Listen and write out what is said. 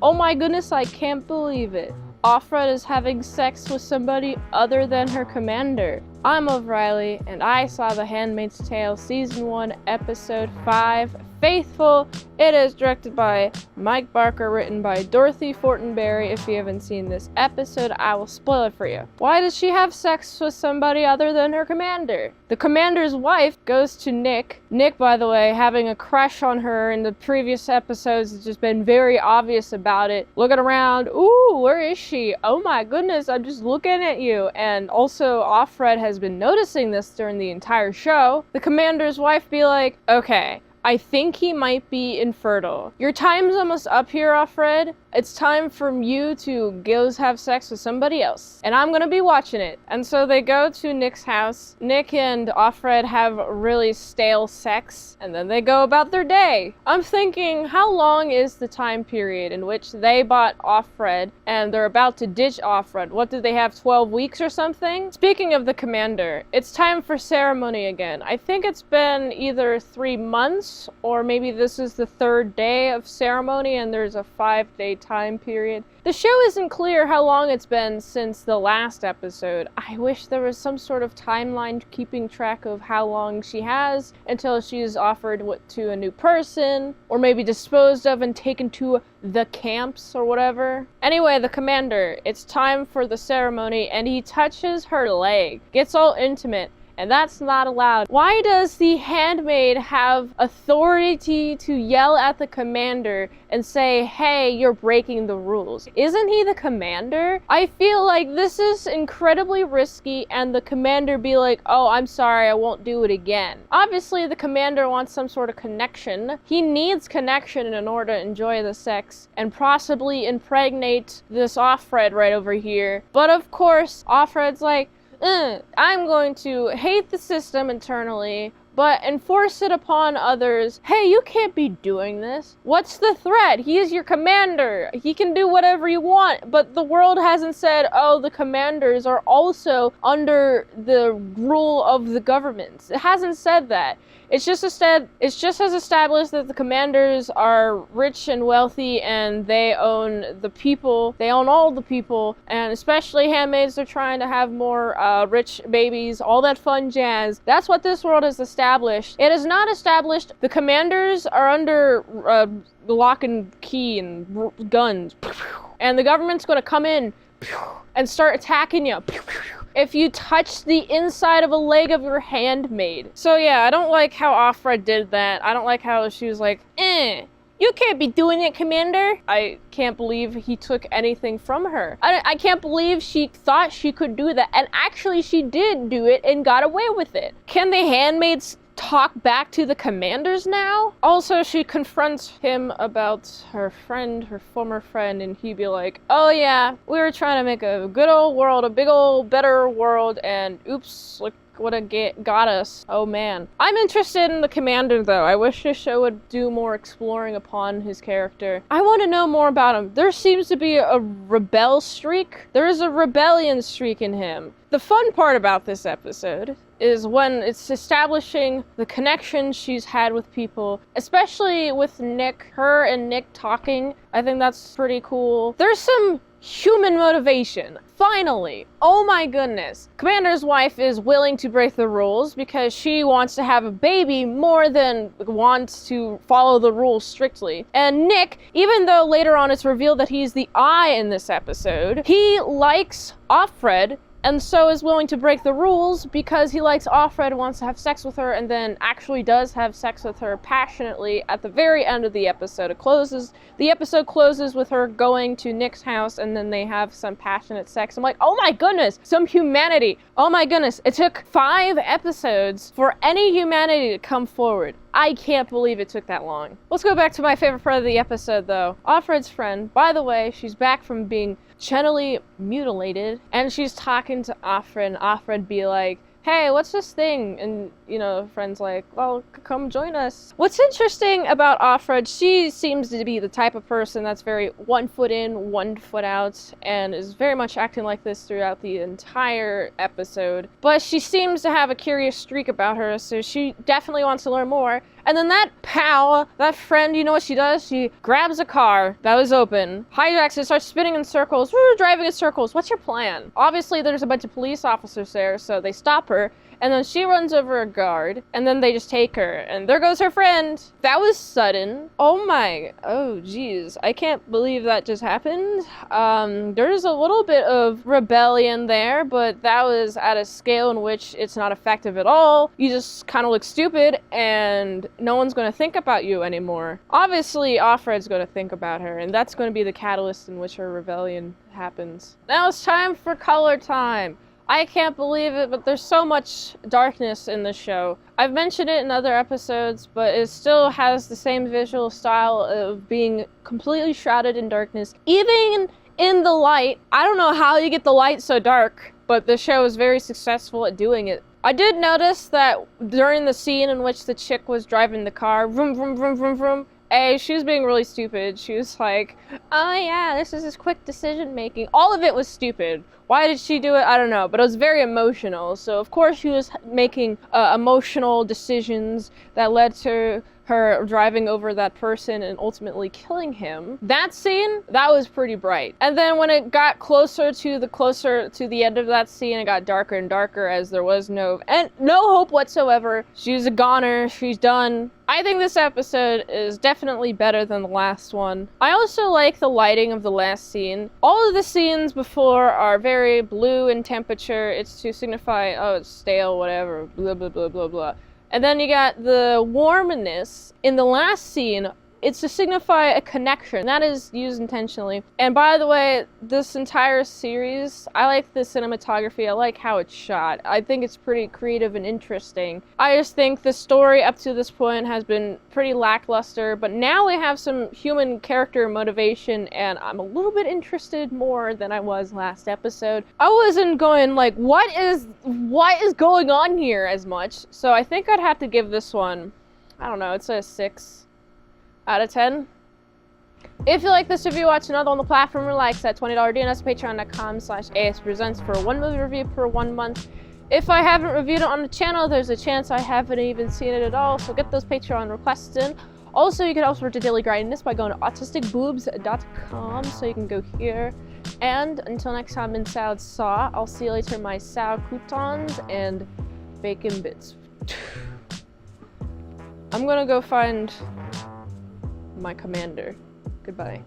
Oh my goodness, I can't believe it. Offred is having sex with somebody other than her commander. I'm O'Reilly, and I saw The Handmaid's Tale Season 1, Episode 5, Faithful. It is directed by Mike Barker, written by Dorothy Fortenberry. If you haven't seen this episode, I will spoil it for you. Why does she have sex with somebody other than her commander? The commander's wife goes to Nick. Nick, by the way, having a crush on her in the previous episodes, has just been very obvious about it. Looking around, ooh, where is she? Oh my goodness, I'm just looking at you. And also, Offred has been noticing this during the entire show. The commander's wife be like, okay, I think he might be infertile. Your time's almost up here, Offred. It's time for you to go have sex with somebody else. And I'm gonna be watching it. And so they go to Nick's house. Nick and Offred have really stale sex, and then they go about their day. I'm thinking, how long is the time period in which they bought Offred and they're about to ditch Offred? What did they have, 12 weeks or something? Speaking of the commander, it's time for ceremony again. I think it's been either 3 months or maybe this is the 3rd day of ceremony and there's a 5-day time period. The show isn't clear how long it's been since the last episode. I wish there was some sort of timeline keeping track of how long she has until she's offered to a new person, or maybe disposed of and taken to the camps or whatever. Anyway, the commander, it's time for the ceremony and he touches her leg, gets all intimate. And that's not allowed. Why does the handmaid have authority to yell at the commander and say, hey, you're breaking the rules? Isn't he the commander? I feel like this is incredibly risky and the commander be like, oh, I'm sorry, I won't do it again. Obviously, the commander wants some sort of connection. He needs connection in order to enjoy the sex and possibly impregnate this Offred right over here. But of course, Offred's like, I'm going to hate the system internally, but enforce it upon others. Hey, you can't be doing this. What's the threat? He is your commander. He can do whatever you want, but the world hasn't said, oh, the commanders are also under the rule of the government. It hasn't said that. It's just has established that the commanders are rich and wealthy and they own the people. They own all the people, and especially handmaids are trying to have more rich babies, all that fun jazz. That's what this world has established. It has not established the commanders are under lock and key and guns. And the government's going to come in and start attacking you if you touch the inside of a leg of your handmaid. So yeah, I don't like how Offred did that. I don't like how she was like, you can't be doing it, Commander. I can't believe he took anything from her. I can't believe she thought she could do that. And actually she did do it and got away with it. Can the handmaids talk back to the commanders now? Also, she confronts him about her friend, her former friend, and he'd be like, oh yeah, we were trying to make a good old world, a big old better world, and oops, look what it got us. Oh man. I'm interested in the commander though. I wish the show would do more exploring upon his character. I want to know more about him. There seems to be a rebel streak. There is a rebellion streak in him. The fun part about this episode is when it's establishing the connection she's had with people, especially with Nick, her and Nick talking. I think that's pretty cool. There's some human motivation. Finally. Oh my goodness. Commander's wife is willing to break the rules because she wants to have a baby more than wants to follow the rules strictly. And Nick, even though later on it's revealed that he's the eye in this episode, he likes Offred and so is willing to break the rules because he likes Offred, wants to have sex with her, and then actually does have sex with her passionately at the very end of the episode. The episode closes with her going to Nick's house, and then they have some passionate sex. I'm like, oh my goodness, some humanity. Oh my goodness, it took 5 episodes for any humanity to come forward. I can't believe it took that long. Let's go back to my favorite part of the episode, though. Offred's friend, by the way, she's back from being genitally mutilated, and she's talking to Offred, and Offred be like, hey, what's this thing? And, you know, friend's like, well, come join us. What's interesting about Offred, she seems to be the type of person that's very 1 foot in, 1 foot out, and is very much acting like this throughout the entire episode. But she seems to have a curious streak about her, so she definitely wants to learn more. And then that friend, you know what she does? She grabs a car that was open, hijacks it, starts spinning in circles, driving in circles. What's your plan? Obviously, there's a bunch of police officers there, so they stop her. And then she runs over a guard, and then they just take her, and there goes her friend. That was sudden. Oh geez, I can't believe that just happened. There's a little bit of rebellion there, but that was at a scale in which it's not effective at all. You just kind of look stupid, and no one's going to think about you anymore. Obviously, Offred's going to think about her, and that's going to be the catalyst in which her rebellion happens. Now it's time for color time. I can't believe it, but there's so much darkness in this show. I've mentioned it in other episodes, but it still has the same visual style of being completely shrouded in darkness. Even in the light, I don't know how you get the light so dark, but the show is very successful at doing it. I did notice that during the scene in which the chick was driving the car, vroom, vroom, vroom, vroom, vroom, she was being really stupid. She was like, oh yeah, this is quick decision making. All of it was stupid. Why did she do it? I don't know, but it was very emotional. So of course she was making emotional decisions that led to her driving over that person and ultimately killing him. That scene, that was pretty bright. And then when it got closer to the end of that scene, it got darker and darker as there was no hope whatsoever. She's a goner, she's done. I think this episode is definitely better than the last one. I also like the lighting of the last scene. All of the scenes before are very blue in temperature. It's to signify, oh, it's stale, whatever, blah, blah, blah, blah, blah. And then you got the warmness in the last scene. It's to signify a connection. That is used intentionally. And by the way, this entire series, I like the cinematography. I like how it's shot. I think it's pretty creative and interesting. I just think the story up to this point has been pretty lackluster, but now we have some human character motivation, and I'm a little bit interested more than I was last episode. I wasn't going like, what is going on here as much? So I think I'd have to give this one, I don't know, it's a 6 out of 10. If you like this review, watch another on the platform or likes at $20 DNS, patreon.com/ASEPresents for 1 movie review per 1 month. If I haven't reviewed it on the channel, there's a chance I haven't even seen it at all, so get those Patreon requests in. Also, you can help support the daily grindness by going to autisticboobs.com, so you can go here. And until next time, mintsalad saw, I'll see you later, my sow croutons and bacon bits. I'm gonna go find my commander. Goodbye.